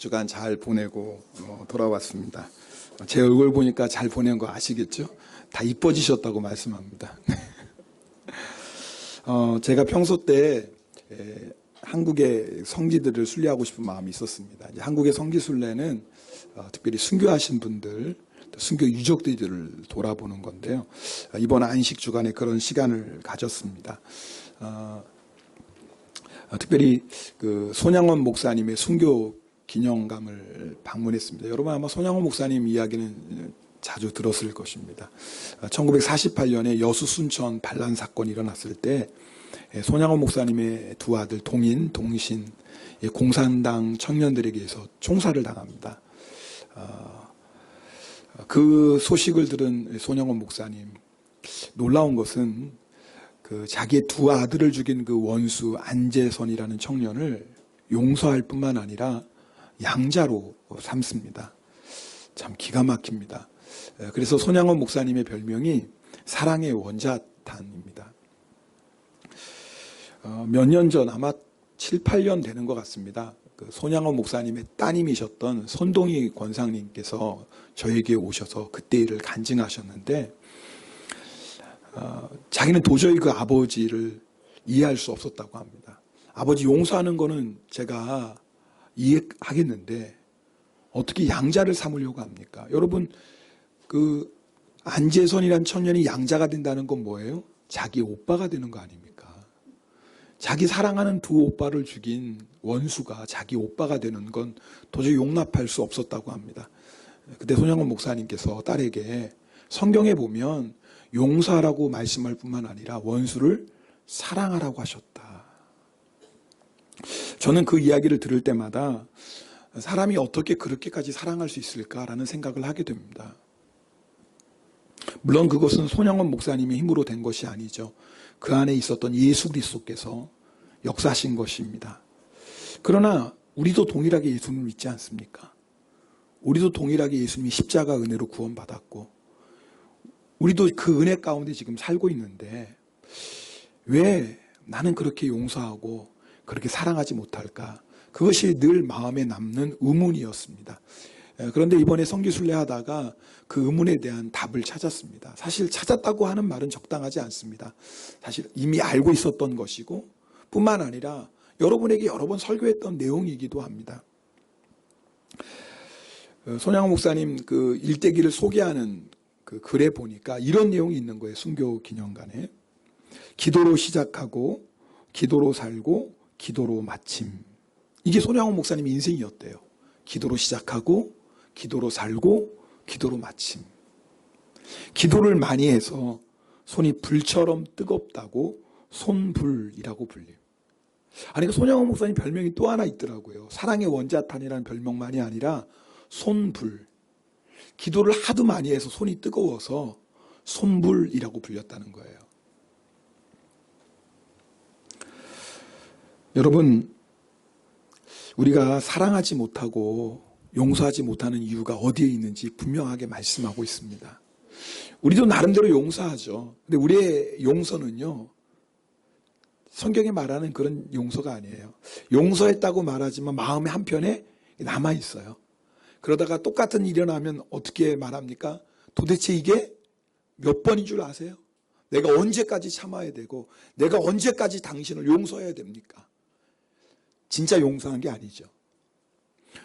주간 잘 보내고 돌아왔습니다. 제 얼굴 보니까 잘 보낸 거 아시겠죠? 다 이뻐지셨다고 말씀합니다. 제가 평소 때 한국의 성지들을 순례하고 싶은 마음이 있었습니다. 이제 한국의 성지 순례는 특별히 순교하신 분들, 순교 유족들을 돌아보는 건데요. 이번 안식 주간에 그런 시간을 가졌습니다. 특별히 그 손양원 목사님의 순교 기념감을 방문했습니다. 여러분 아마 손양원 목사님 이야기는 자주 들었을 것입니다. 1948년에 여수 순천 반란 사건이 일어났을 때 손양원 목사님의 두 아들 동인, 동신, 공산당 청년들에게 의해서 총살을 당합니다. 그 소식을 들은 손양원 목사님, 놀라운 것은 그 자기의 두 아들을 죽인 그 원수 안재선이라는 청년을 용서할 뿐만 아니라 양자로 삼습니다. 참 기가 막힙니다. 그래서 손양원 목사님의 별명이 사랑의 원자탄입니다. 몇 년 전 아마 7, 8년 되는 것 같습니다. 그 손양원 목사님의 따님이셨던 손동희 권상님께서 저에게 오셔서 그때 일을 간증하셨는데 자기는 도저히 그 아버지를 이해할 수 없었다고 합니다. 아버지 용서하는 거는 제가 이해하겠는데 어떻게 양자를 삼으려고 합니까? 여러분 그 안재선이라는 청년이 양자가 된다는 건 뭐예요? 자기 오빠가 되는 거 아닙니까? 자기 사랑하는 두 오빠를 죽인 원수가 자기 오빠가 되는 건 도저히 용납할 수 없었다고 합니다. 그때 손양원 목사님께서 딸에게 성경에 보면 용서하라고 말씀할 뿐만 아니라 원수를 사랑하라고 하셨다. 저는 그 이야기를 들을 때마다 사람이 어떻게 그렇게까지 사랑할 수 있을까라는 생각을 하게 됩니다. 물론 그것은 손양원 목사님의 힘으로 된 것이 아니죠. 그 안에 있었던 예수 그리스도께서 역사하신 것입니다. 그러나 우리도 동일하게 예수님을 믿지 않습니까? 우리도 동일하게 예수님이 십자가 은혜로 구원받았고 우리도 그 은혜 가운데 지금 살고 있는데 왜 나는 그렇게 용서하고 그렇게 사랑하지 못할까? 그것이 늘 마음에 남는 의문이었습니다. 그런데 이번에 성지순례 하다가 그 의문에 대한 답을 찾았습니다. 사실 찾았다고 하는 말은 적당하지 않습니다. 사실 이미 알고 있었던 것이고 뿐만 아니라 여러분에게 여러 번 설교했던 내용이기도 합니다. 손양원 목사님 그 일대기를 소개하는 그 글에 보니까 이런 내용이 있는 거예요. 순교 기념관에. 기도로 시작하고 기도로 살고 기도로 마침. 이게 손양원 목사님의 인생이었대요. 기도로 시작하고 기도로 살고 기도로 마침. 기도를 많이 해서 손이 불처럼 뜨겁다고 손불이라고 불려요. 아니, 손양원 목사님 별명이 또 하나 있더라고요. 사랑의 원자탄이라는 별명만이 아니라 손불. 기도를 하도 많이 해서 손이 뜨거워서 손불이라고 불렸다는 거예요. 여러분, 우리가 사랑하지 못하고 용서하지 못하는 이유가 어디에 있는지 분명하게 말씀하고 있습니다. 우리도 나름대로 용서하죠. 근데 우리의 용서는요, 성경이 말하는 그런 용서가 아니에요. 용서했다고 말하지만 마음의 한편에 남아있어요. 그러다가 똑같은 일이 일어나면 어떻게 말합니까? 도대체 이게 몇 번인 줄 아세요? 내가 언제까지 참아야 되고 내가 언제까지 당신을 용서해야 됩니까? 진짜 용서한 게 아니죠.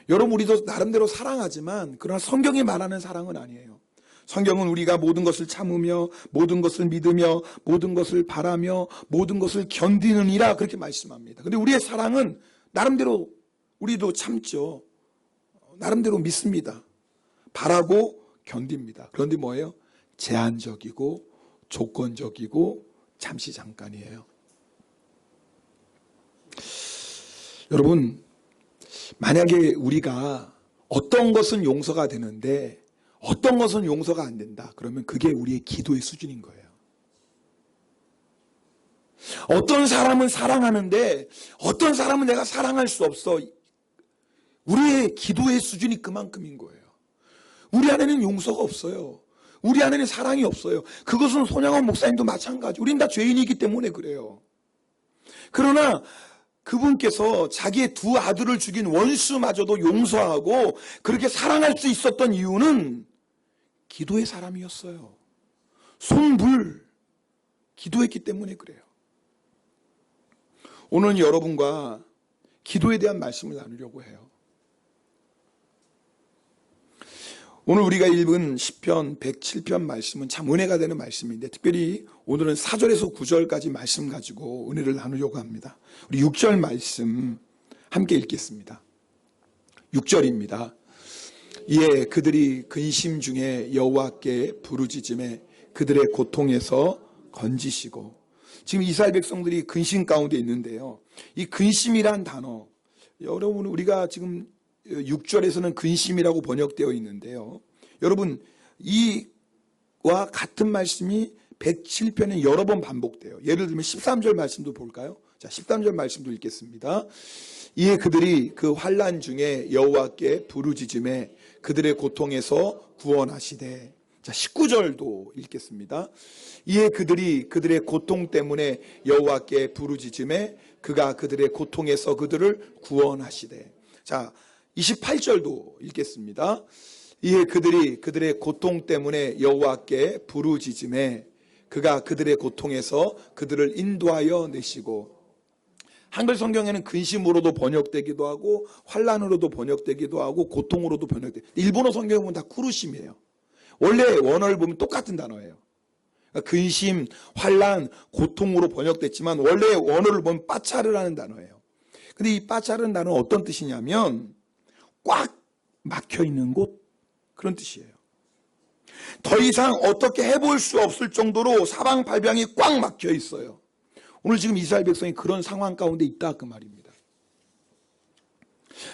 여러분, 우리도 나름대로 사랑하지만 그러나 성경이 말하는 사랑은 아니에요. 성경은 우리가 모든 것을 참으며 모든 것을 믿으며 모든 것을 바라며 모든 것을 견디느니라 그렇게 말씀합니다. 근데 우리의 사랑은 나름대로 우리도 참죠. 나름대로 믿습니다. 바라고 견딥니다. 그런데 뭐예요? 제한적이고 조건적이고 잠시 잠깐이에요. 여러분, 만약에 우리가 어떤 것은 용서가 되는데 어떤 것은 용서가 안 된다. 그러면 그게 우리의 기도의 수준인 거예요. 어떤 사람은 사랑하는데 어떤 사람은 내가 사랑할 수 없어. 우리의 기도의 수준이 그만큼인 거예요. 우리 안에는 용서가 없어요. 우리 안에는 사랑이 없어요. 그것은 손양원 목사님도 마찬가지. 우린 다 죄인이기 때문에 그래요. 그러나 그분께서 자기의 두 아들을 죽인 원수마저도 용서하고 그렇게 사랑할 수 있었던 이유는 기도의 사람이었어요. 손불 기도했기 때문에 그래요. 오늘 여러분과 기도에 대한 말씀을 나누려고 해요. 오늘 우리가 읽은 시편 107편 말씀은 참 은혜가 되는 말씀인데, 특별히 오늘은 4절에서 9절까지 말씀 가지고 은혜를 나누려고 합니다. 우리 6절 말씀 함께 읽겠습니다. 6절입니다. 이에 그들이 근심 중에 여호와께 부르짖음에 그들의 고통에서 건지시고. 지금 이스라엘 백성들이 근심 가운데 있는데요, 이 근심이란 단어, 여러분 우리가 지금 6절에서는 근심이라고 번역되어 있는데요, 여러분 이와 같은 말씀이 107편에 여러 번 반복돼요. 예를 들면 13절 말씀도 볼까요? 자, 13절 말씀도 읽겠습니다. 이에 그들이 그 환난 중에 여호와께 부르짖음에 그들의 고통에서 구원하시되. 자, 19절도 읽겠습니다. 이에 그들이 그들의 고통 때문에 여호와께 부르짖음에 그가 그들의 고통에서 그들을 구원하시되. 자, 28절도 읽겠습니다. 이에 그들이 그들의 고통 때문에 여호와께 부르짖음에 그가 그들의 고통에서 그들을 인도하여 내시고. 한글 성경에는 근심으로도 번역되기도 하고 환난으로도 번역되기도 하고 고통으로도 번역돼요. 일본어 성경에 보면 다 쿠루심이에요. 원래 원어를 보면 똑같은 단어예요. 그러니까 근심, 환난, 고통으로 번역됐지만 원래 원어를 보면 빠차르라는 단어예요. 근데 이 빠차르는 단어는 어떤 뜻이냐면 꽉 막혀 있는 곳, 그런 뜻이에요. 더 이상 어떻게 해볼 수 없을 정도로 사방팔방이 꽉 막혀 있어요. 오늘 지금 이스라엘 백성이 그런 상황 가운데 있다, 그 말입니다.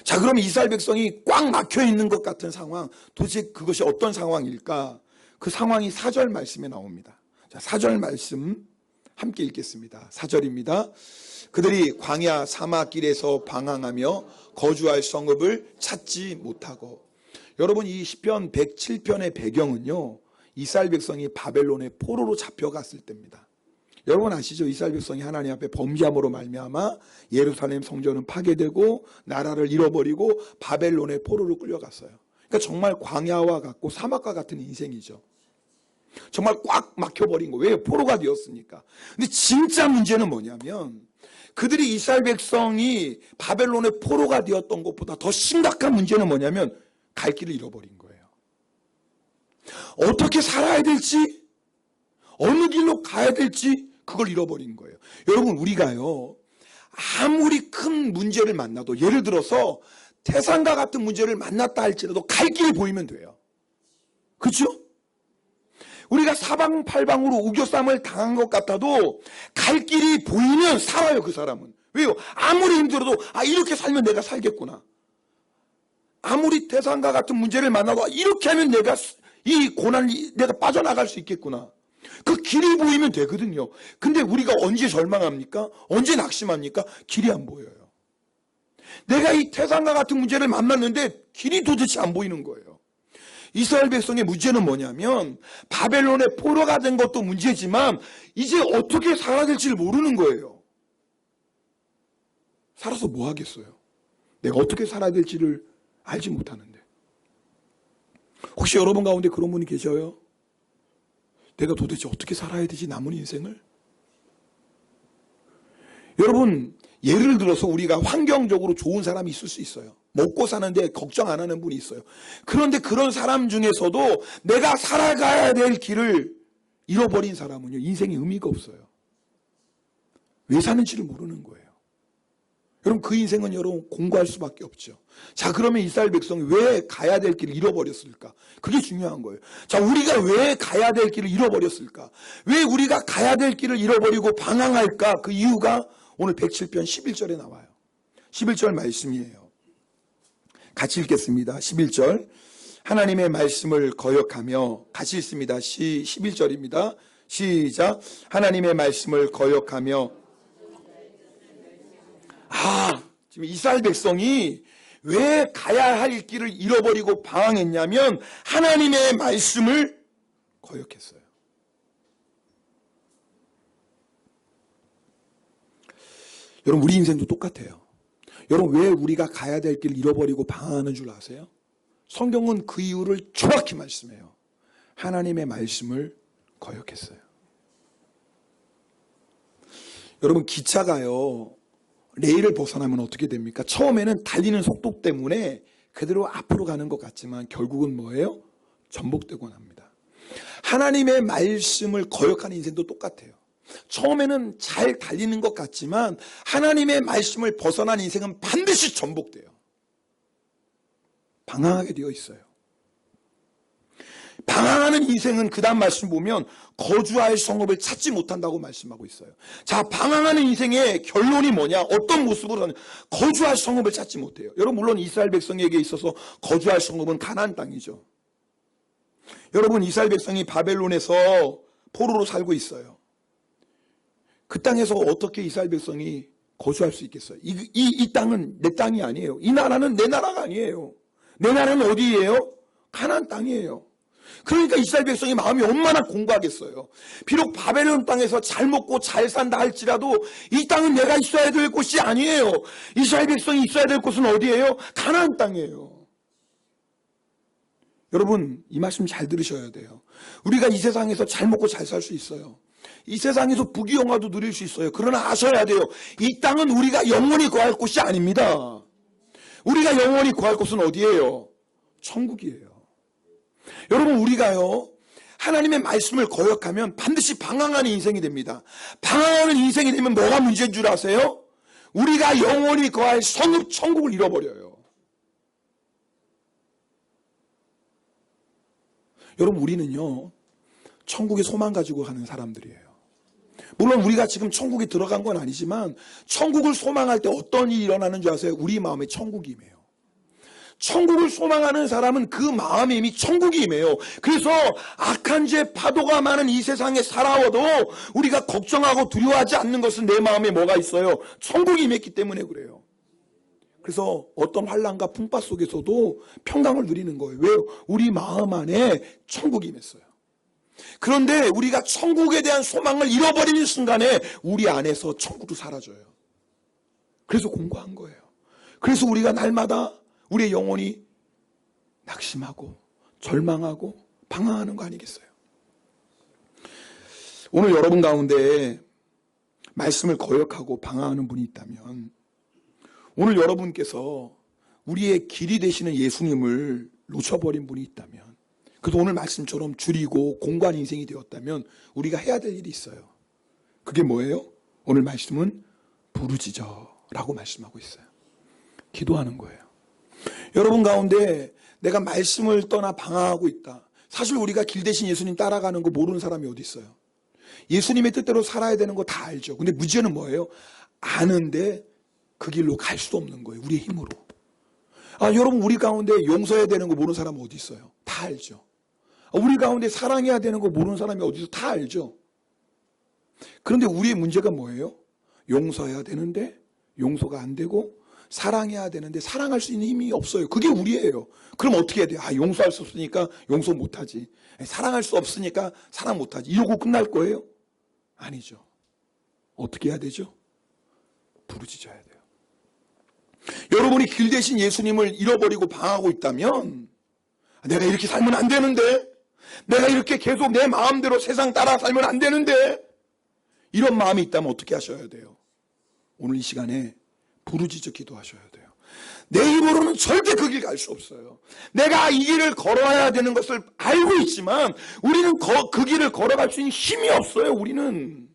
자, 그럼 이스라엘 백성이 꽉 막혀 있는 것 같은 상황, 도대체 그것이 어떤 상황일까? 그 상황이 4절 말씀에 나옵니다. 자, 4절 말씀 함께 읽겠습니다. 4절입니다. 그들이 광야 사막길에서 방황하며 거주할 성읍을 찾지 못하고. 여러분, 이 시편 107편의 배경은요, 이스라엘 백성이 바벨론의 포로로 잡혀갔을 때입니다. 여러분 아시죠? 이스라엘 백성이 하나님 앞에 범죄함으로 말미암아 예루살렘 성전은 파괴되고 나라를 잃어버리고 바벨론의 포로로 끌려갔어요. 그러니까 정말 광야와 같고 사막과 같은 인생이죠. 정말 꽉 막혀버린 거. 왜? 포로가 되었으니까. 근데 진짜 문제는 뭐냐면 그들이 이스라엘 백성이 바벨론의 포로가 되었던 것보다 더 심각한 문제는 뭐냐면 갈 길을 잃어버린 거예요. 어떻게 살아야 될지, 어느 길로 가야 될지 그걸 잃어버린 거예요. 여러분, 우리가요, 아무리 큰 문제를 만나도, 예를 들어서 태산과 같은 문제를 만났다 할지라도 갈 길이 보이면 돼요. 그렇죠? 우리가 사방팔방으로 우겨쌈을 당한 것 같아도 갈 길이 보이면 살아요, 그 사람은. 왜요? 아무리 힘들어도 이렇게 살면 내가 살겠구나. 아무리 태산과 같은 문제를 만나도 이렇게 하면 내가 이 고난이 내가 빠져나갈 수 있겠구나. 그 길이 보이면 되거든요. 근데 우리가 언제 절망합니까? 언제 낙심합니까? 길이 안 보여요. 내가 이 태산과 같은 문제를 만났는데 길이 도대체 안 보이는 거예요. 이스라엘 백성의 문제는 뭐냐면 바벨론의 포로가 된 것도 문제지만 이제 어떻게 살아야 될지를 모르는 거예요. 살아서 뭐 하겠어요? 내가 어떻게 살아야 될지를 알지 못하는데. 혹시 여러분 가운데 그런 분이 계셔요? 내가 도대체 어떻게 살아야 되지, 남은 인생을? 여러분, 예를 들어서 우리가 환경적으로 좋은 사람이 있을 수 있어요. 먹고 사는데 걱정 안 하는 분이 있어요. 그런데 그런 사람 중에서도 내가 살아가야 될 길을 잃어버린 사람은요, 인생에 의미가 없어요. 왜 사는지를 모르는 거예요. 여러분, 그 인생은 여러분 공부할 수밖에 없죠. 자, 그러면 이스라엘 백성이 왜 가야 될 길을 잃어버렸을까? 그게 중요한 거예요. 자, 우리가 왜 가야 될 길을 잃어버렸을까? 왜 우리가 가야 될 길을 잃어버리고 방황할까? 그 이유가 오늘 107편 11절에 나와요. 11절 말씀이에요. 같이 읽겠습니다. 11절. 하나님의 말씀을 거역하며, 같이 읽습니다. 11절입니다. 시작. 하나님의 말씀을 거역하며. 지금 이스라엘 백성이 왜 가야 할 길을 잃어버리고 방황했냐면 하나님의 말씀을 거역했어요. 여러분, 우리 인생도 똑같아요. 여러분, 왜 우리가 가야 될 길을 잃어버리고 방황하는 줄 아세요? 성경은 그 이유를 정확히 말씀해요. 하나님의 말씀을 거역했어요. 여러분, 기차가요, 레일을 벗어나면 어떻게 됩니까? 처음에는 달리는 속도 때문에 그대로 앞으로 가는 것 같지만 결국은 뭐예요? 전복되곤 합니다. 하나님의 말씀을 거역하는 인생도 똑같아요. 처음에는 잘 달리는 것 같지만 하나님의 말씀을 벗어난 인생은 반드시 전복돼요. 방황하게 되어 있어요. 방황하는 인생은 그 다음 말씀 보면 거주할 성읍을 찾지 못한다고 말씀하고 있어요. 자, 방황하는 인생의 결론이 뭐냐? 어떤 모습으로 하냐? 거주할 성읍을 찾지 못해요. 여러분, 물론 이스라엘 백성에게 있어서 거주할 성읍은 가나안 땅이죠. 여러분, 이스라엘 백성이 바벨론에서 포로로 살고 있어요. 그 땅에서 어떻게 이스라엘 백성이 거주할 수 있겠어요? 이 땅은 내 땅이 아니에요. 이 나라는 내 나라가 아니에요. 내 나라는 어디예요? 가나안 땅이에요. 그러니까 이스라엘 백성이 마음이 얼마나 공고하겠어요. 비록 바벨론 땅에서 잘 먹고 잘 산다 할지라도 이 땅은 내가 있어야 될 곳이 아니에요. 이스라엘 백성이 있어야 될 곳은 어디예요? 가나안 땅이에요. 여러분, 이 말씀 잘 들으셔야 돼요. 우리가 이 세상에서 잘 먹고 잘 살 수 있어요. 이 세상에서 부귀영화도 누릴 수 있어요. 그러나 아셔야 돼요. 이 땅은 우리가 영원히 거할 곳이 아닙니다. 우리가 영원히 거할 곳은 어디예요? 천국이에요. 여러분, 우리가요, 하나님의 말씀을 거역하면 반드시 방황하는 인생이 됩니다. 방황하는 인생이 되면 뭐가 문제인 줄 아세요? 우리가 영원히 거할 성읍 천국을 잃어버려요. 여러분, 우리는요, 천국에 소망 가지고 가는 사람들이에요. 물론 우리가 지금 천국에 들어간 건 아니지만 천국을 소망할 때 어떤 일이 일어나는 줄 아세요? 우리 마음에 천국이 임해요. 천국을 소망하는 사람은 그 마음에 이미 천국이 임해요. 그래서 악한 죄 파도가 많은 이 세상에 살아와도 우리가 걱정하고 두려워하지 않는 것은 내 마음에 뭐가 있어요? 천국이 임했기 때문에 그래요. 그래서 어떤 환난과 풍파 속에서도 평강을 누리는 거예요. 왜요? 우리 마음 안에 천국이 임했어요. 그런데 우리가 천국에 대한 소망을 잃어버리는 순간에 우리 안에서 천국도 사라져요. 그래서 공고한 거예요. 그래서 우리가 날마다 우리의 영혼이 낙심하고 절망하고 방황하는 거 아니겠어요? 오늘 여러분 가운데 말씀을 거역하고 방황하는 분이 있다면, 오늘 여러분께서 우리의 길이 되시는 예수님을 놓쳐버린 분이 있다면, 그래서 오늘 말씀처럼 줄이고 공고한 인생이 되었다면 우리가 해야 될 일이 있어요. 그게 뭐예요? 오늘 말씀은 부르짖어라고 말씀하고 있어요. 기도하는 거예요. 여러분 가운데 내가 말씀을 떠나 방황하고 있다. 사실 우리가 길 대신 예수님 따라가는 거 모르는 사람이 어디 있어요? 예수님의 뜻대로 살아야 되는 거 다 알죠. 근데 문제는 뭐예요? 아는데 그 길로 갈 수 없는 거예요. 우리의 힘으로. 여러분, 우리 가운데 용서해야 되는 거 모르는 사람은 어디 있어요? 다 알죠. 우리 가운데 사랑해야 되는 거 모르는 사람이 어디 있어? 다 알죠. 그런데 우리의 문제가 뭐예요? 용서해야 되는데 용서가 안 되고, 사랑해야 되는데 사랑할 수 있는 힘이 없어요. 그게 우리예요. 그럼 어떻게 해야 돼요? 용서할 수 없으니까 용서 못하지. 사랑할 수 없으니까 사랑 못하지. 이러고 끝날 거예요? 아니죠. 어떻게 해야 되죠? 부르짖어야 돼요. 여러분이 길 대신 예수님을 잃어버리고 방황하고 있다면, 내가 이렇게 살면 안 되는데, 내가 이렇게 계속 내 마음대로 세상 따라 살면 안 되는데, 이런 마음이 있다면 어떻게 하셔야 돼요? 오늘 이 시간에 부르짖어 기도하셔야 돼요. 내 힘으로는 절대 그 길 갈 수 없어요. 내가 이 길을 걸어야 되는 것을 알고 있지만 우리는 그 길을 걸어갈 수 있는 힘이 없어요. 우리는.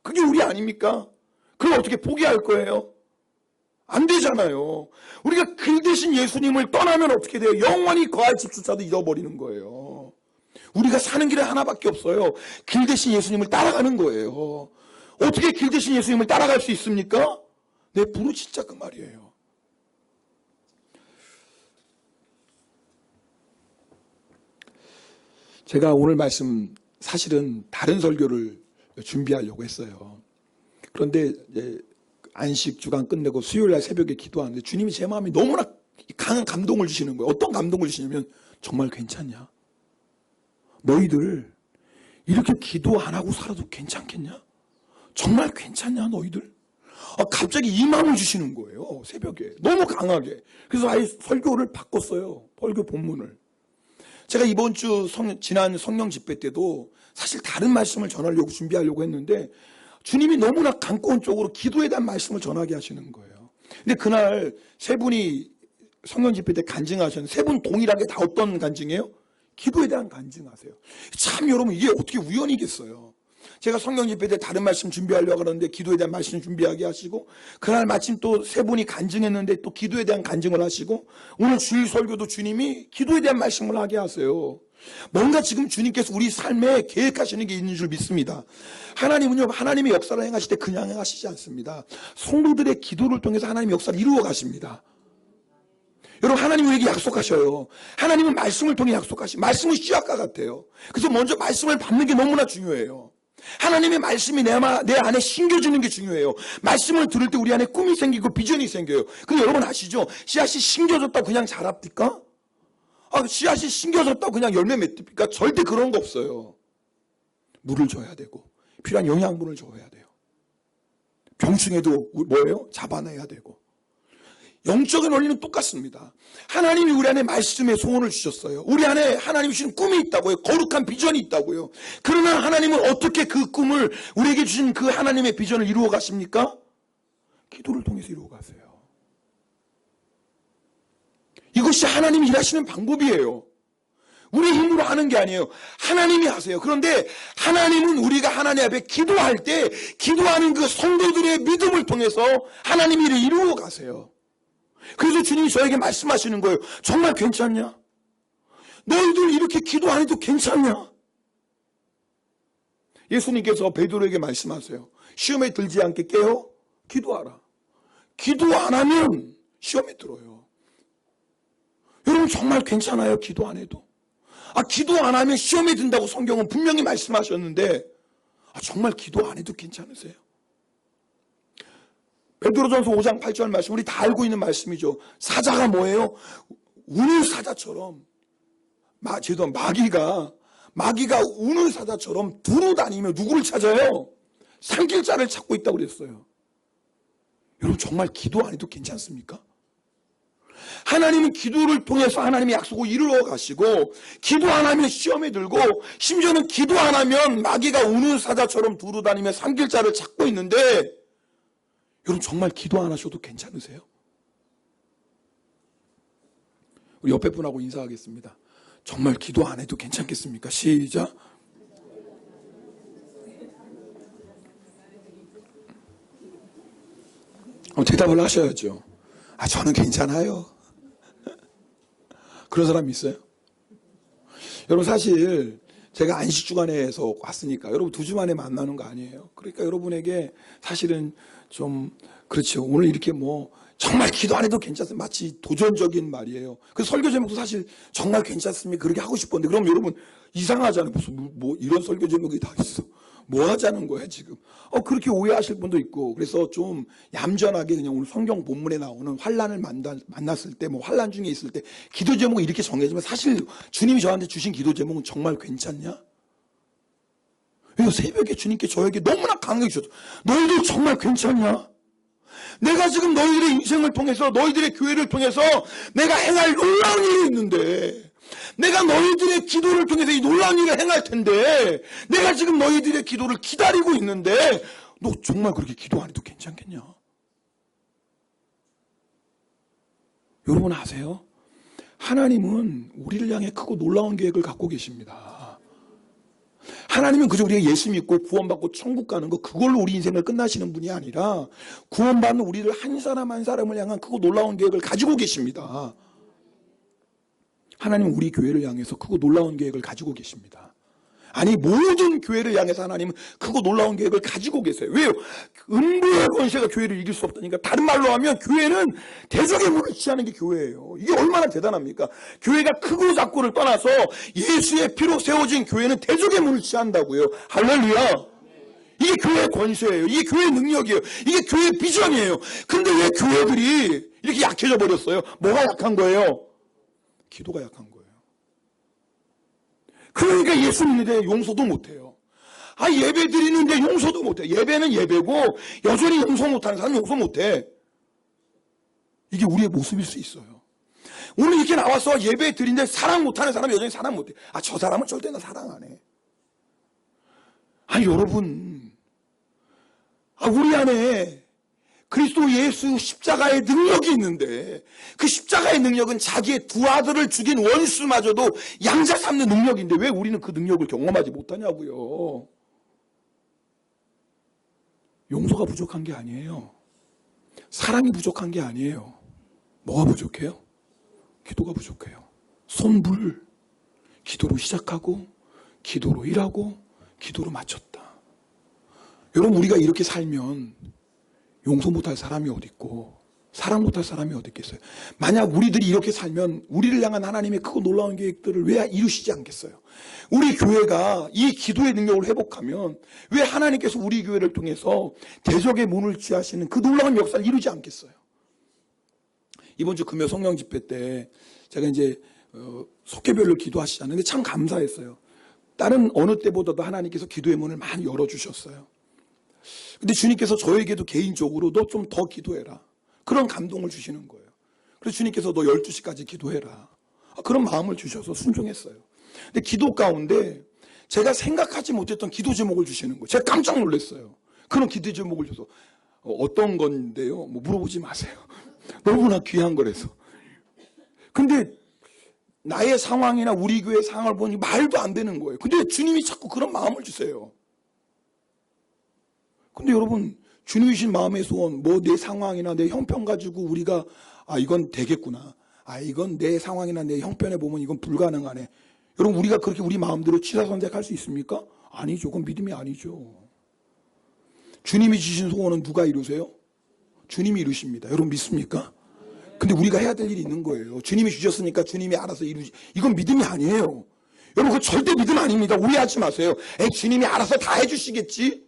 그게 우리 아닙니까? 그럼 어떻게 포기할 거예요? 안 되잖아요. 우리가 길 대신 예수님을 떠나면 어떻게 돼요? 영원히 거할 집주차도 잃어버리는 거예요. 우리가 사는 길은 하나밖에 없어요. 길 대신 예수님을 따라가는 거예요. 어떻게 길 대신 예수님을 따라갈 수 있습니까? 내 부르짖자, 그 말이에요. 제가 오늘 말씀 사실은 다른 설교를 준비하려고 했어요. 그런데 이제 안식 주간 끝내고 수요일 날 새벽에 기도하는데 주님이 제 마음에 너무나 강한 감동을 주시는 거예요. 어떤 감동을 주시냐면, 정말 괜찮냐? 너희들 이렇게 기도 안 하고 살아도 괜찮겠냐? 정말 괜찮냐 너희들? 갑자기 희망을 주시는 거예요. 새벽에. 너무 강하게. 그래서 아예 설교를 바꿨어요. 설교 본문을. 제가 이번 주 지난 성령 집회 때도 사실 다른 말씀을 전하려고 준비하려고 했는데 주님이 너무나 강권적으로 기도에 대한 말씀을 전하게 하시는 거예요. 근데 그날 세 분이 성령 집회 때 간증하셨는데 세 분 동일하게 다 어떤 간증이에요? 기도에 대한 간증하세요. 참 여러분 이게 어떻게 우연이겠어요. 제가 성령 집회 때 다른 말씀 준비하려고 하는데 기도에 대한 말씀 준비하게 하시고 그날 마침 또 세 분이 간증했는데 또 기도에 대한 간증을 하시고 오늘 주일 설교도 주님이 기도에 대한 말씀을 하게 하세요. 뭔가 지금 주님께서 우리 삶에 계획하시는 게 있는 줄 믿습니다. 하나님은요, 하나님의 역사를 행하실 때 그냥 행하시지 않습니다. 성도들의 기도를 통해서 하나님의 역사를 이루어 가십니다. 여러분 하나님은 우리에게 약속하셔요. 하나님은 말씀을 통해 약속하시. 말씀은 씨앗과 같아요. 그래서 먼저 말씀을 받는 게 너무나 중요해요. 하나님의 말씀이 내 안에 심겨지는 게 중요해요. 말씀을 들을 때 우리 안에 꿈이 생기고 비전이 생겨요. 근데 여러분 아시죠? 씨앗이 심겨졌다고 그냥 자랍니까? 씨앗이 심겨졌다고 그냥 열매 맺습니까? 절대 그런 거 없어요. 물을 줘야 되고 필요한 영양분을 줘야 돼요. 병충해도 뭐예요? 잡아내야 되고. 영적인 원리는 똑같습니다. 하나님이 우리 안에 말씀의 소원을 주셨어요. 우리 안에 하나님이 주신 꿈이 있다고요. 거룩한 비전이 있다고요. 그러나 하나님은 어떻게 그 꿈을 우리에게 주신 그 하나님의 비전을 이루어 가십니까? 기도를 통해서 이루어 가세요. 이것이 하나님이 일하시는 방법이에요. 우리 힘으로 하는 게 아니에요. 하나님이 하세요. 그런데 하나님은 우리가 하나님 앞에 기도할 때 기도하는 그 성도들의 믿음을 통해서 하나님이 일을 이루어 가세요. 그래서 주님이 저에게 말씀하시는 거예요. 정말 괜찮냐? 너희들 이렇게 기도 안 해도 괜찮냐? 예수님께서 베드로에게 말씀하세요. 시험에 들지 않게 깨어 기도하라. 기도 안 하면 시험에 들어요. 여러분 정말 괜찮아요? 기도 안 해도? 기도 안 하면 시험에 든다고 성경은 분명히 말씀하셨는데 정말 기도 안 해도 괜찮으세요? 베드로전서 5장 8절 말씀 우리 다 알고 있는 말씀이죠. 사자가 뭐예요? 우는 사자처럼 마귀가 우는 사자처럼 두루 다니며 누구를 찾아요? 삼킬자를 찾고 있다고 그랬어요. 여러분 정말 기도 안 해도 괜찮습니까? 하나님은 기도를 통해서 하나님의 약속을 이루어 가시고 기도 안 하면 시험에 들고 심지어는 기도 안 하면 마귀가 우는 사자처럼 두루 다니며 삼킬자를 찾고 있는데 여러분 정말 기도 안 하셔도 괜찮으세요? 우리 옆에 분하고 인사하겠습니다. 정말 기도 안 해도 괜찮겠습니까? 시작. 대답을 하셔야죠. 저는 괜찮아요. 그런 사람 있어요? 여러분 사실 제가 안식주간에서 왔으니까 여러분 2주 만에 만나는 거 아니에요. 그러니까 여러분에게 사실은 좀 그렇죠. 오늘 이렇게 정말 기도 안 해도 괜찮습니다. 마치 도전적인 말이에요. 그 설교 제목도 사실 정말 괜찮습니까? 그렇게 하고 싶었는데 그럼 여러분 이상하잖아요. 무슨 이런 설교 제목이 다 있어. 뭐 하자는 거야 지금? 그렇게 오해하실 분도 있고 그래서 좀 얌전하게 그냥 오늘 성경 본문에 나오는 환난을 만났을 때 환난 중에 있을 때 기도 제목을 이렇게 정해지면 사실 주님이 저한테 주신 기도 제목은 정말 괜찮냐? 왜요? 새벽에 주님께 저에게 너무나 강하게 주셨어. 너희들 정말 괜찮냐? 내가 지금 너희들의 인생을 통해서 너희들의 교회를 통해서 내가 행할 놀라운 일이 있는데 내가 너희들의 기도를 통해서 이 놀라운 일을 행할 텐데 내가 지금 너희들의 기도를 기다리고 있는데 너 정말 그렇게 기도 안 해도 괜찮겠냐? 여러분 아세요? 하나님은 우리를 향해 크고 놀라운 계획을 갖고 계십니다. 하나님은 그저 우리가 예수 믿고 구원받고 천국 가는 거 그걸로 우리 인생을 끝나시는 분이 아니라 구원받는 우리를 한 사람 한 사람을 향한 크고 놀라운 계획을 가지고 계십니다. 하나님은 우리 교회를 향해서 크고 놀라운 계획을 가지고 계십니다. 아니 모든 교회를 향해서 하나님은 크고 놀라운 계획을 가지고 계세요. 왜요? 음부의 권세가 교회를 이길 수 없다니까. 다른 말로 하면 교회는 대적의 문을 취하는 게 교회예요. 이게 얼마나 대단합니까? 교회가 크고 작고를 떠나서 예수의 피로 세워진 교회는 대적의 문을 취한다고요. 할렐루야. 이게 교회의 권세예요. 이게 교회의 능력이에요. 이게 교회의 비전이에요. 근데 왜 교회들이 이렇게 약해져 버렸어요? 뭐가 약한 거예요? 기도가 약한 거예요. 그러니까 예수 믿는데 용서도 못해요. 예배 드리는데 용서도 못해. 예배는 예배고 여전히 용서 못하는 사람은 용서 못해. 이게 우리의 모습일 수 있어요. 오늘 이렇게 나와서 예배 드리는데 사랑 못하는 사람은 여전히 사랑 못해. 저 사람은 절대 나 사랑 안 해. 여러분, 우리 안에 그리스도 예수 십자가의 능력이 있는데 그 십자가의 능력은 자기의 두 아들을 죽인 원수마저도 양자 삼는 능력인데 왜 우리는 그 능력을 경험하지 못하냐고요. 용서가 부족한 게 아니에요. 사랑이 부족한 게 아니에요. 뭐가 부족해요? 기도가 부족해요. 손불, 기도로 시작하고 기도로 일하고 기도로 마쳤다. 여러분, 우리가 이렇게 살면 용서 못할 사람이 어디 있고 사랑 못할 사람이 어디 있겠어요? 만약 우리들이 이렇게 살면 우리를 향한 하나님의 크고 놀라운 계획들을 왜 이루시지 않겠어요? 우리 교회가 이 기도의 능력을 회복하면 왜 하나님께서 우리 교회를 통해서 대적의 문을 취하시는 그 놀라운 역사를 이루지 않겠어요? 이번 주 금요 성령 집회 때 제가 이제 속회별로 기도하시잖아요. 근데 참 감사했어요. 다른 어느 때보다도 하나님께서 기도의 문을 많이 열어주셨어요. 근데 주님께서 저에게도 개인적으로 너 좀 더 기도해라. 그런 감동을 주시는 거예요. 그래서 주님께서 너 12시까지 기도해라. 그런 마음을 주셔서 순종했어요. 근데 기도 가운데 제가 생각하지 못했던 기도 제목을 주시는 거예요. 제가 깜짝 놀랐어요. 그런 기도 제목을 줘서 어떤 건데요? 물어보지 마세요. 너무나 귀한 거라서. 근데 나의 상황이나 우리 교회 상황을 보니 말도 안 되는 거예요. 근데 주님이 자꾸 그런 마음을 주세요. 근데 여러분, 주님이 주신 마음의 소원, 내 상황이나 내 형편 가지고 우리가 이건 되겠구나. 이건 내 상황이나 내 형편에 보면 이건 불가능하네. 여러분, 우리가 그렇게 우리 마음대로 취사선택할 수 있습니까? 아니죠. 그건 믿음이 아니죠. 주님이 주신 소원은 누가 이루세요? 주님이 이루십니다. 여러분 믿습니까? 근데 우리가 해야 될 일이 있는 거예요. 주님이 주셨으니까 주님이 알아서 이루지. 이건 믿음이 아니에요. 여러분, 그거 절대 믿음 아닙니다. 오해하지 마세요. 주님이 알아서 다 해주시겠지?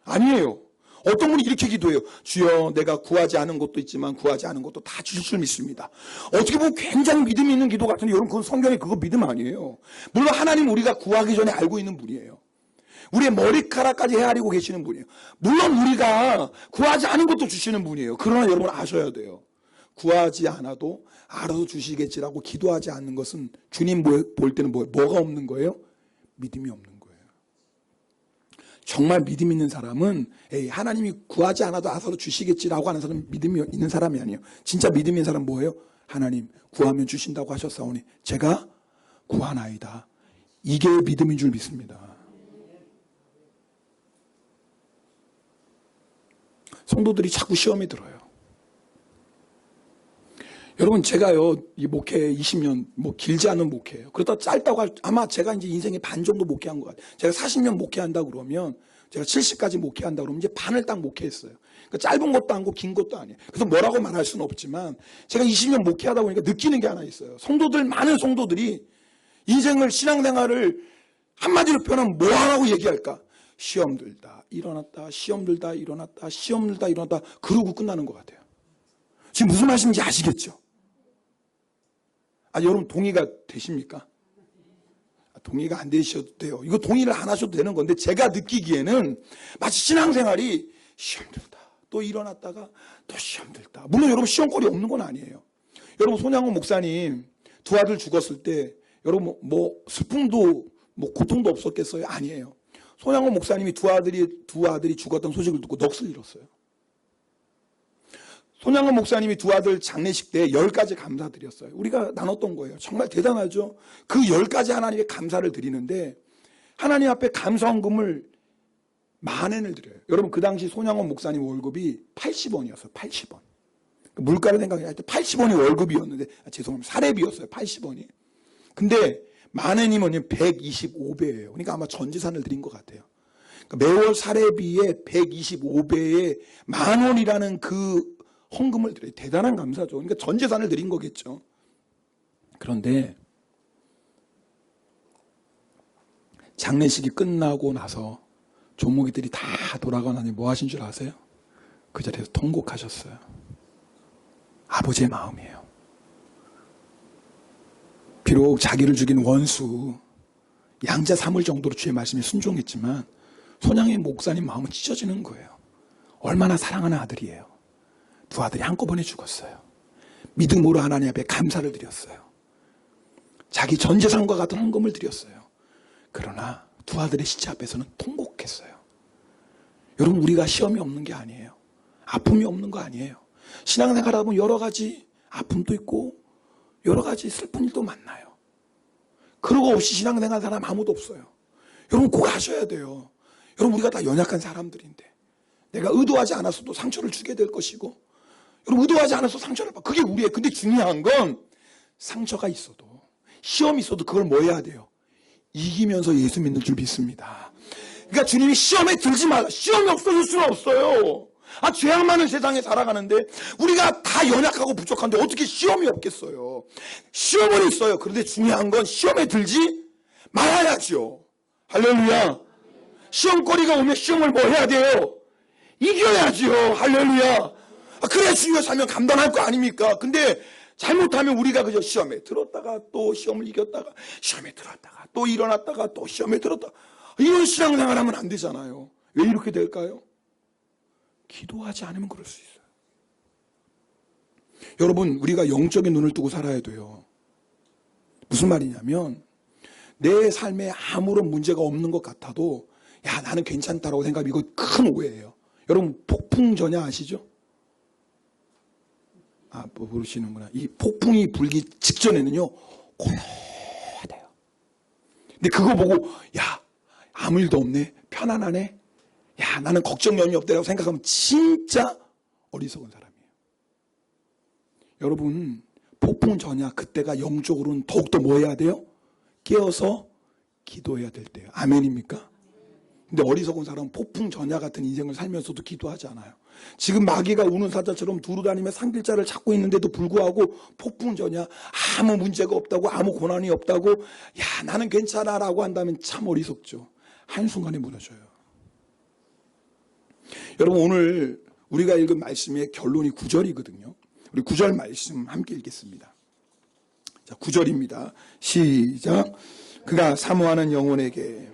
아니에요. 어떤 분이 이렇게 기도해요. 주여, 내가 구하지 않은 것도 있지만 구하지 않은 것도 다 주실 줄 믿습니다. 어떻게 보면 굉장히 믿음이 있는 기도 같은데 여러분, 그건 성경에 그거 믿음 아니에요. 물론 하나님 우리가 구하기 전에 알고 있는 분이에요. 우리의 머리카락까지 헤아리고 계시는 분이에요. 물론 우리가 구하지 않은 것도 주시는 분이에요. 그러나 여러분 아셔야 돼요. 구하지 않아도 알아서 주시겠지라고 기도하지 않는 것은 주님 볼 때는 뭐가 없는 거예요? 믿음이 없는 거예요. 정말 믿음 있는 사람은 하나님이 구하지 않아도 알아서 주시겠지라고 하는 사람은 믿음이 있는 사람이 아니에요. 진짜 믿음 있는 사람은 뭐예요? 하나님 구하면 주신다고 하셨사오니 제가 구하나이다. 이게 믿음인 줄 믿습니다. 성도들이 자꾸 시험에 들어요. 여러분, 제가요, 이 목회 20년, 길지 않은 목회예요. 그러다 짧다고 아마 제가 이제 인생의 반 정도 목회한 것 같아요. 제가 40년 목회한다 그러면, 제가 70까지 목회한다 그러면 이제 반을 딱 목회했어요. 그러니까 짧은 것도 아니고 긴 것도 아니에요. 그래서 뭐라고 말할 수는 없지만, 제가 20년 목회하다 보니까 느끼는 게 하나 있어요. 많은 성도들이 인생을, 신앙생활을 한마디로 표현하면 뭐 하라고 얘기할까? 시험 들다, 일어났다, 시험 들다, 일어났다, 시험 들다, 일어났다, 그러고 끝나는 것 같아요. 지금 무슨 말씀인지 아시겠죠? 여러분 동의가 되십니까? 동의가 안 되셔도 돼요. 이거 동의를 안 하셔도 되는 건데 제가 느끼기에는 마치 신앙생활이 시험 들다, 또 일어났다가 또 시험 들다. 물론 여러분 시험거리 없는 건 아니에요. 여러분 손양원 목사님 두 아들 죽었을 때 여러분 슬픔도 고통도 없었겠어요? 아니에요. 손양원 목사님이 두 아들이 죽었던 소식을 듣고 넋을 잃었어요. 손양원 목사님이 두 아들 장례식 때 10가지 감사드렸어요. 우리가 나눴던 거예요. 정말 대단하죠. 그 10가지 하나님께 감사를 드리는데 하나님 앞에 감사헌금을 10,000엔을 드려요. 여러분 그 당시 손양원 목사님 월급이 80원이었어요. 80원. 물가를 생각할 때 80원이 월급이었는데 죄송합니다. 사례비였어요. 80원이. 근데 10,000엔이면 125배예요. 그러니까 아마 전 재산을 드린 것 같아요. 그러니까 매월 사례비의 125배의 10,000원이라는 그 헌금을 드려요. 대단한 감사죠. 그러니까 전 재산을 드린 거겠죠. 그런데 장례식이 끝나고 나서 조목이들이 다 돌아가고 나니 뭐 하신 줄 아세요? 그 자리에서 통곡하셨어요. 아버지의 마음이에요. 비록 자기를 죽인 원수 양자 삼을 정도로 주의 말씀에 순종했지만 손양의 목사님 마음은 찢어지는 거예요. 얼마나 사랑하는 아들이에요. 두 아들이 한꺼번에 죽었어요. 믿음으로 하나님 앞에 감사를 드렸어요. 자기 전 재산과 같은 헌금을 드렸어요. 그러나 두 아들의 시체 앞에서는 통곡했어요. 여러분, 우리가 시험이 없는 게 아니에요. 아픔이 없는 거 아니에요. 신앙생활하다 보면 여러 가지 아픔도 있고 여러 가지 슬픈 일도 만나요. 그러고 없이 신앙생활 사람 아무도 없어요. 여러분, 꼭 아셔야 돼요. 여러분, 우리가 다 연약한 사람들인데 내가 의도하지 않았어도 상처를 주게 될 것이고, 여러분, 의도하지 않아서 상처를 받고, 그게 우리의. 근데 중요한 건 상처가 있어도, 시험이 있어도 그걸 뭐 해야 돼요? 이기면서 예수 믿는 줄 믿습니다. 그러니까 주님이 시험에 들지 말라. 시험이 없어질 수는 없어요. 죄악 많은 세상에 살아가는데 우리가 다 연약하고 부족한데 어떻게 시험이 없겠어요? 시험은 있어요. 그런데 중요한 건 시험에 들지 말아야죠. 할렐루야. 시험거리가 오면 시험을 뭐 해야 돼요? 이겨야죠. 할렐루야. 그래야 주님의 살면 감당할 거 아닙니까? 근데 잘못하면 우리가 그저 시험에 들었다가 또 시험을 이겼다가 시험에 들었다가 또 일어났다가 또 시험에 들었다가 이런 신앙생활 하면 안 되잖아요. 왜 이렇게 될까요? 기도하지 않으면 그럴 수 있어요. 여러분, 우리가 영적인 눈을 뜨고 살아야 돼요. 무슨 말이냐면 내 삶에 아무런 문제가 없는 것 같아도 야, 나는 괜찮다라고 생각하면 이거 큰 오해예요. 여러분, 폭풍전야 아시죠? 모르시는구나. 이 폭풍이 불기 직전에는요 고요하대요. 근데 그거 보고 야, 아무 일도 없네, 편안하네, 야, 나는 걱정연이 없다라고 생각하면 진짜 어리석은 사람이에요. 여러분, 폭풍 전야 그때가 영적으로는 더욱더 뭐 해야 돼요? 깨어서 기도해야 될 때예요. 아멘입니까? 근데 어리석은 사람은 폭풍 전야 같은 인생을 살면서도 기도하지 않아요. 지금 마귀가 우는 사자처럼 두루다니며 산길자를 찾고 있는데도 불구하고 폭풍 전야, 아무 문제가 없다고, 아무 고난이 없다고, 야, 나는 괜찮아 라고 한다면 참 어리석죠. 한순간에 무너져요. 여러분, 오늘 우리가 읽은 말씀의 결론이 9절이거든요. 우리 9절 말씀 함께 읽겠습니다. 자, 9절입니다. 시작. 그가 사모하는 영혼에게.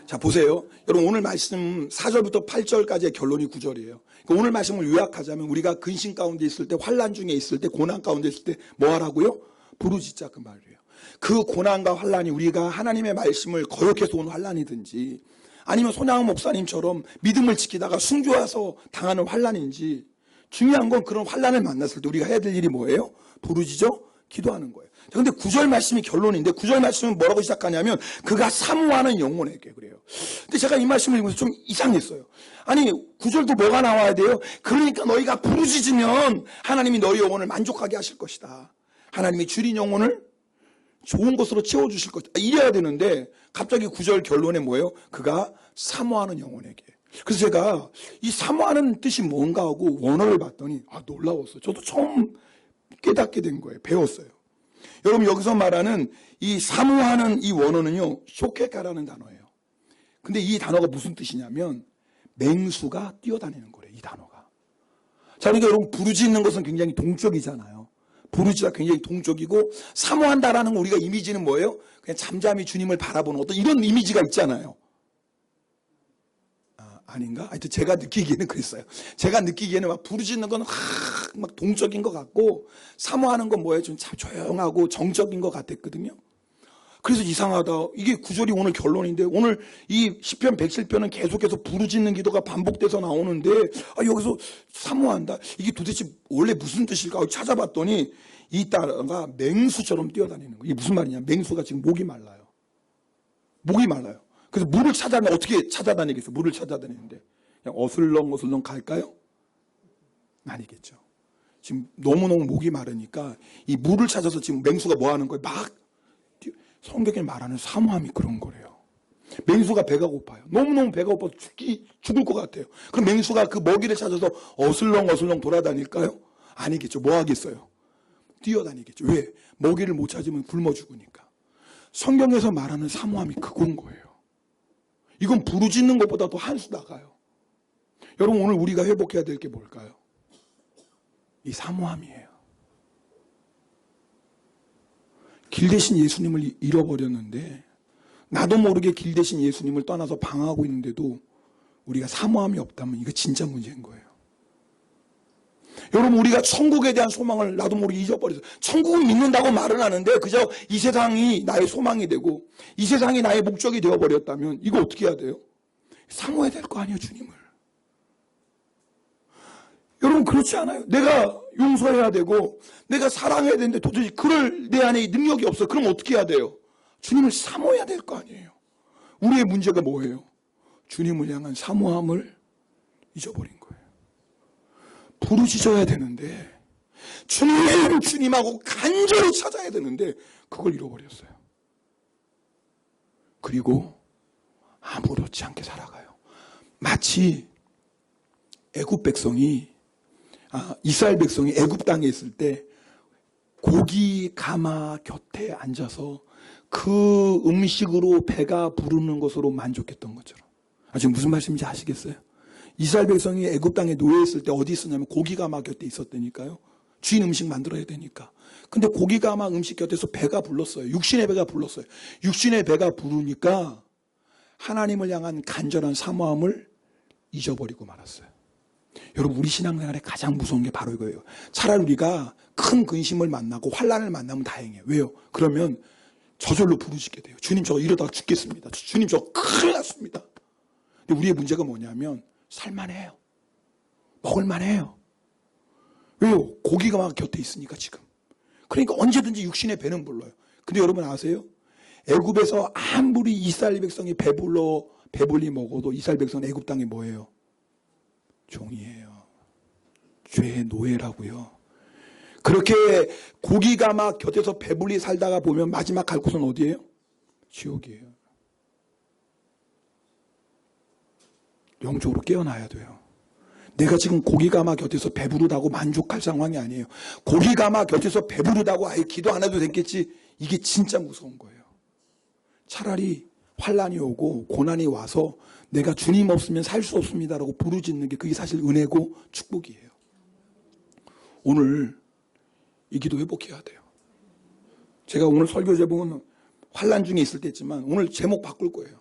자, 보세요. 여러분, 오늘 말씀 4절부터 8절까지의 결론이 9절이에요. 그러니까 오늘 말씀을 요약하자면 우리가 근심 가운데 있을 때, 환난 중에 있을 때, 고난 가운데 있을 때 뭐 하라고요? 부르짖자, 그 말이에요. 그 고난과 환난이 우리가 하나님의 말씀을 거역해서 온 환난이든지 아니면 손양호 목사님처럼 믿음을 지키다가 순교해서 당하는 환난인지, 중요한 건 그런 환난을 만났을 때 우리가 해야 될 일이 뭐예요? 부르짖어 기도하는 거예요. 그런데 9절 말씀이 결론인데 9절 말씀은 뭐라고 시작하냐면 그가 사모하는 영혼에게 그래요. 근데 제가 이 말씀을 읽으면서 좀 이상했어요. 아니 9절도 뭐가 나와야 돼요? 그러니까 너희가 부르짖으면 하나님이 너희 영혼을 만족하게 하실 것이다. 하나님이 줄인 영혼을 좋은 것으로 채워주실 것이다. 이래야 되는데 갑자기 9절 결론에 뭐예요? 그가 사모하는 영혼에게. 그래서 제가 이 사모하는 뜻이 뭔가 하고 원어를 봤더니 놀라웠어요. 저도 처음 깨닫게 된 거예요. 배웠어요. 여러분, 여기서 말하는 이 사모하는 이 원어는요, 쇼케카라는 단어예요. 근데 이 단어가 무슨 뜻이냐면 맹수가 뛰어다니는 거래요. 이 단어가. 자, 그러니까 여러분, 부르짖는 것은 굉장히 동적이잖아요. 부르짖다 굉장히 동적이고, 사모한다라는 거 우리가 이미지는 뭐예요? 그냥 잠잠히 주님을 바라보는 어떤 이런 이미지가 있잖아요. 아닌가? 하여튼 제가 느끼기에는 그랬어요. 제가 느끼기에는 막 부르짖는 건 막 동적인 것 같고, 사모하는 건 뭐예요? 좀 조용하고 정적인 것 같았거든요. 그래서 이상하다. 이게 9절이 오늘 결론인데, 오늘 이 시편 107편은 계속해서 부르짖는 기도가 반복돼서 나오는데, 여기서 사모한다. 이게 도대체 원래 무슨 뜻일까? 찾아봤더니 이 단어가 맹수처럼 뛰어다니는 거예요. 이게 무슨 말이냐? 맹수가 지금 목이 말라요. 목이 말라요. 그래서 물을 찾아다니면 어떻게 찾아다니겠어요? 물을 찾아다니는데 그냥 어슬렁 갈까요? 아니겠죠. 지금 너무너무 목이 마르니까 이 물을 찾아서 지금 맹수가 뭐 하는 거예요? 막 성경에 말하는 사모함이 그런 거래요. 맹수가 배가 고파요. 너무너무 배가 고파서 죽을 것 같아요. 그럼 맹수가 그 먹이를 찾아서 어슬렁 돌아다닐까요? 아니겠죠. 뭐 하겠어요? 뛰어다니겠죠. 왜? 먹이를 못 찾으면 굶어 죽으니까. 성경에서 말하는 사모함이 그건 거예요. 이건 부르짖는 것보다 더 한 수 나가요. 여러분, 오늘 우리가 회복해야 될 게 뭘까요? 이 사모함이에요. 길 대신 예수님을 잃어버렸는데 나도 모르게 길 대신 예수님을 떠나서 방황하고 있는데도 우리가 사모함이 없다면 이거 진짜 문제인 거예요. 여러분, 우리가 천국에 대한 소망을 나도 모르게 잊어버렸어요. 천국을 믿는다고 말은 하는데 그저 이 세상이 나의 소망이 되고 이 세상이 나의 목적이 되어버렸다면 이거 어떻게 해야 돼요? 사모해야 될 거 아니에요, 주님을. 여러분, 그렇지 않아요? 내가 용서해야 되고 내가 사랑해야 되는데 도저히 그럴 내 안에 능력이 없어. 그럼 어떻게 해야 돼요? 주님을 사모해야 될 거 아니에요. 우리의 문제가 뭐예요? 주님을 향한 사모함을 잊어버린 거예요. 부르짖어야 되는데 주님하고 간절히 찾아야 되는데 그걸 잃어버렸어요. 그리고 아무렇지 않게 살아가요. 마치 애굽 백성이 이스라엘 백성이 애굽 땅에 있을 때 고기 가마 곁에 앉아서 그 음식으로 배가 부르는 것으로 만족했던 것처럼. 지금 무슨 말씀인지 아시겠어요? 이스라엘 백성이 애굽 땅에 노예 있을 때 어디 있었냐면 고기 가마 곁에 있었다니까요. 주인 음식 만들어야 되니까. 근데 고기 가마 음식 곁에서 배가 불렀어요. 육신의 배가 불렀어요. 육신의 배가 부르니까 하나님을 향한 간절한 사모함을 잊어버리고 말았어요. 여러분, 우리 신앙생활에 가장 무서운 게 바로 이거예요. 차라리 우리가 큰 근심을 만나고 환난을 만나면 다행이에요. 왜요? 그러면 저절로 부르짖게 돼요. 주님, 저 이러다가 죽겠습니다. 주님, 저 큰일 났습니다. 근데 우리의 문제가 뭐냐면 살만해요. 먹을만해요. 왜요? 고기가 막 곁에 있으니까 지금. 그러니까 언제든지 육신의 배는 불러요. 근데 여러분 아세요? 애굽에서 아무리 이스라엘 백성이 배불리 먹어도 이스라엘 백성은 애굽 땅이 뭐예요? 종이에요. 죄의 노예라고요. 그렇게 고기가 막 곁에서 배불리 살다가 보면 마지막 갈 곳은 어디예요? 지옥이에요. 영적으로 깨어나야 돼요. 내가 지금 고기가마 곁에서 배부르다고 만족할 상황이 아니에요. 고기가마 곁에서 배부르다고 아예 기도 안 해도 됐겠지. 이게 진짜 무서운 거예요. 차라리 환난이 오고 고난이 와서 내가 주님 없으면 살 수 없습니다라고 부르짖는 게 그게 사실 은혜고 축복이에요. 오늘 이 기도 회복해야 돼요. 제가 오늘 설교 제목은 환난 중에 있을 때 했지만 오늘 제목 바꿀 거예요.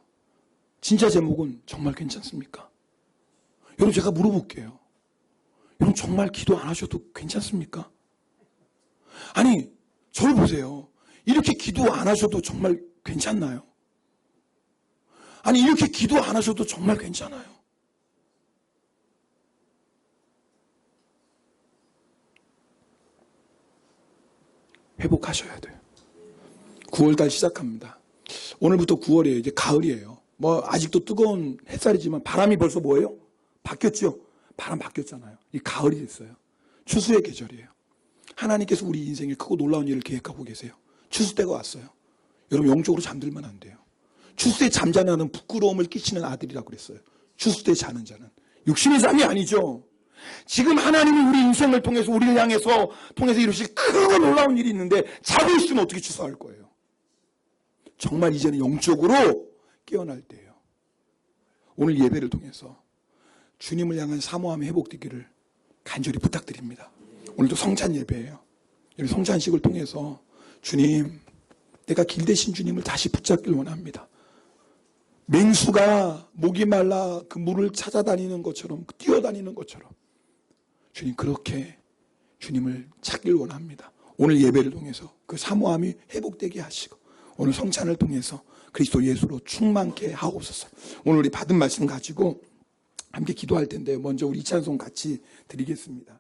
진짜 제목은 정말 괜찮습니까? 여러분, 제가 물어볼게요. 여러분, 정말 기도 안 하셔도 괜찮습니까? 아니, 저를 보세요. 이렇게 기도 안 하셔도 정말 괜찮나요? 아니, 이렇게 기도 안 하셔도 정말 괜찮아요. 회복하셔야 돼요. 9월달 시작합니다. 오늘부터 9월이에요. 이제 가을이에요. 아직도 뜨거운 햇살이지만 바람이 벌써 뭐예요? 바뀌었죠? 바람 바뀌었잖아요. 이 가을이 됐어요. 추수의 계절이에요. 하나님께서 우리 인생에 크고 놀라운 일을 계획하고 계세요. 추수 때가 왔어요. 여러분, 영적으로 잠들면 안 돼요. 추수 때 잠자는 아는 부끄러움을 끼치는 아들이라고 그랬어요. 추수 때 자는 자는. 육신의 잠이 아니죠. 지금 하나님이 우리 인생을 통해서 우리를 통해서 이루실 크고 놀라운 일이 있는데 자고 있으면 어떻게 추수할 거예요? 정말 이제는 영적으로 깨어날 때예요. 오늘 예배를 통해서 주님을 향한 사모함이 회복되기를 간절히 부탁드립니다. 오늘도 성찬 예배예요. 성찬식을 통해서 주님, 내가 길 대신 주님을 다시 붙잡길 원합니다. 맹수가 목이 말라 그 물을 찾아다니는 것처럼, 뛰어다니는 것처럼 주님, 그렇게 주님을 찾길 원합니다. 오늘 예배를 통해서 그 사모함이 회복되게 하시고 오늘 성찬을 통해서 그리스도 예수로 충만케 하옵소서. 오늘 우리 받은 말씀 가지고 함께 기도할 텐데 먼저 우리 이 찬송 같이 드리겠습니다.